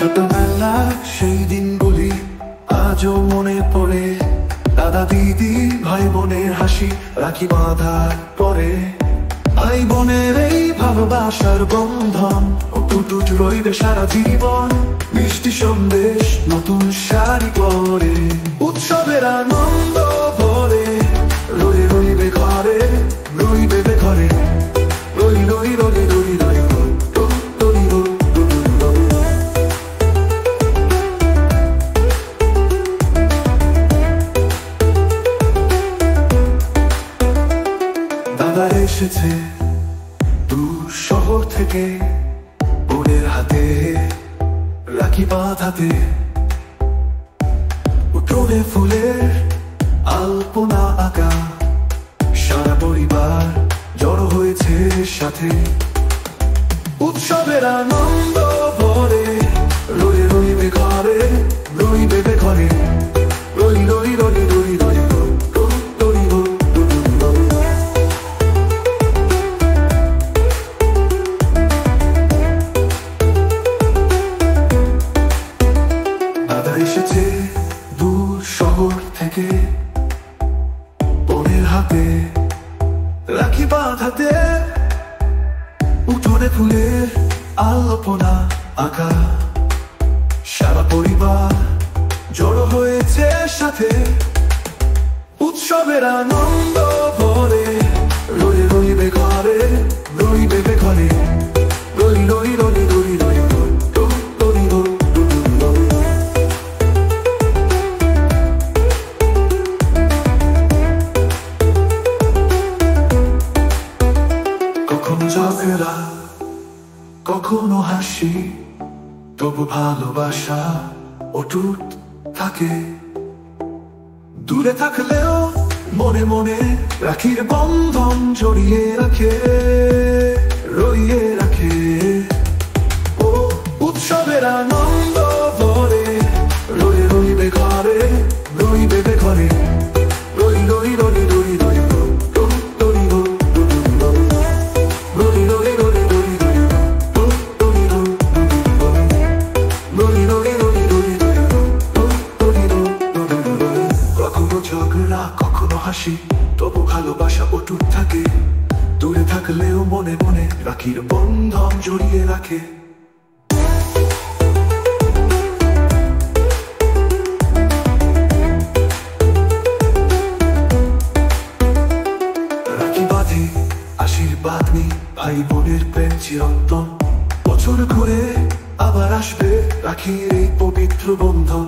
ছোটবেলা সেই দিনগুলি আজও মনে পড়ে। দাদা দিদি ভাই বোনের হাসি, রাখি বাঁধার পরে। ভাই বোনের এই ভালোবাসার বন্ধন অটুট রইবে সারা জীবন। মিষ্টি সন্দেশ নতুন শাড়ি পরে, উৎসবের আনন্দ ভরে রইবে ঘরে, রইবে ঘরে। রই রই রই রই রই দাদা এসেছে দূর শহর থেকে, বোনের হাতে রাখি বাঁধাতে। উঠোনে ফুলের আলপনা আঁকা, সারা পরিবার জড়ো হয়েছে সাথে। উৎসবের আনন্দ ভরে রইবে ঘরে, রইবে ঘরে। রই রই রই রই রই এসেছে দূর শহর থেকে, বোনের হাতে রাখি বাঁধাতে। উঠোনে ফুলের আলপনা আঁকা, সারা পরিবার জড়ো হয়েছে সাথে। উৎসবের আনন্দ ভরে রইবে ঘরে, রইবে ঘরে। রই রই রই রই রই কখনো ঝগড়া কখনো হাসি, তবু ভালোবাসা অটুট থাকে। দূরে থাকলেও মনে মনে রাখির বন্ধন জড়িয়ে রাখে, রইয়ে রাখে। ও উৎসবের আনন্দ ভরে রইবে ঘরে, রইবে ঘরে। রই রই রই রই রই কখনো হাসি, তবু ভালোবাসা অটুট থাকে। দূরে থাকলেও মনে মনে রাখির বন্ধন জড়িয়ে রাখে। রাখি বাঁধে আশীর্বাদ নি, ভাই বোনের প্রেম চিরন্তন। বছর ঘুরে আবার আসবে রাখির এই পবিত্র বন্ধন।